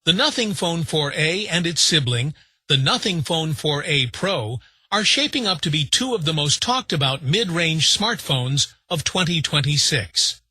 The Nothing Phone 4a and its sibling, the Nothing Phone 4a Pro, are shaping up to be two of the most talked about mid-range smartphones of 2026.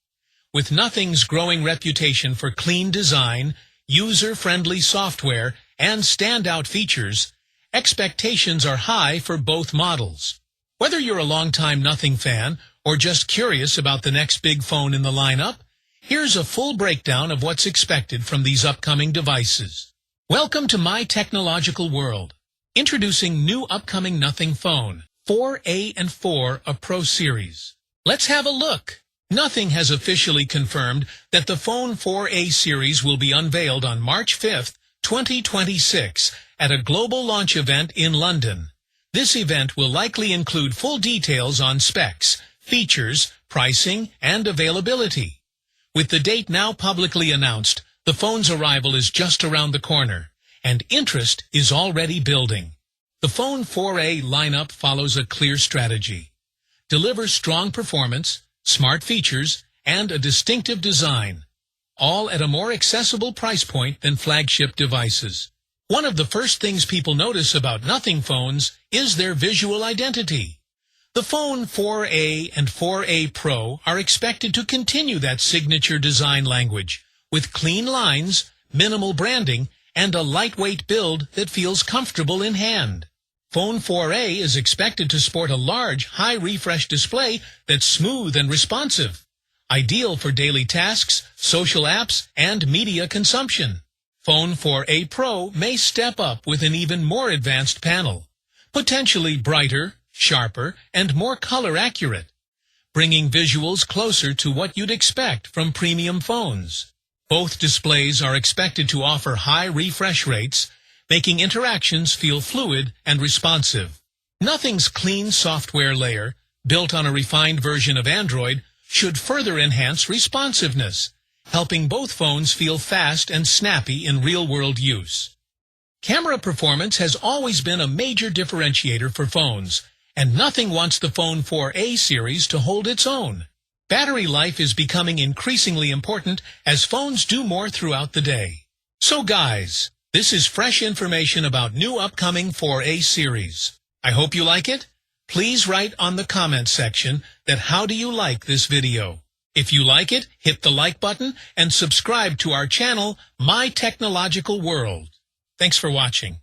With Nothing's growing reputation for clean design, user-friendly software, and standout features, expectations are high for both models. Whether you're a longtime Nothing fan or just curious about the next big phone in the lineup, here's a full breakdown of what's expected from these upcoming devices. Welcome to my technological world. Introducing new upcoming Nothing Phone 4a and 4 a Pro series. Let's have a look. Nothing has officially confirmed that the Phone 4a series will be unveiled on March 5, 2026 at a global launch event in London. This event will likely include full details on specs, features, pricing, and availability. With the date now publicly announced, the phone's arrival is just around the corner, and interest is already building. The Phone 4a lineup follows a clear strategy. Deliver strong performance, smart features, and a distinctive design, all at a more accessible price point than flagship devices. One of the first things people notice about Nothing phones is their visual identity. The Phone 4a and 4a Pro are expected to continue that signature design language, with clean lines, minimal branding, and a lightweight build that feels comfortable in hand. Phone 4a is expected to sport a large, high-refresh display that's smooth and responsive, ideal for daily tasks, social apps, and media consumption. Phone 4a Pro may step up with an even more advanced panel, potentially brighter, sharper, and more color-accurate, bringing visuals closer to what you'd expect from premium phones. Both displays are expected to offer high refresh rates, making interactions feel fluid and responsive. Nothing's clean software layer, built on a refined version of Android, should further enhance responsiveness, helping both phones feel fast and snappy in real-world use. Camera performance has always been a major differentiator for phones, and Nothing wants the Phone 4a series to hold its own. Battery life is becoming increasingly important as phones do more throughout the day. So guys, this is fresh information about new upcoming 4a series. I hope you like it. Please write on the comment section that how do you like this video. If you like it, hit the like button and subscribe to our channel, My Technological World. Thanks for watching.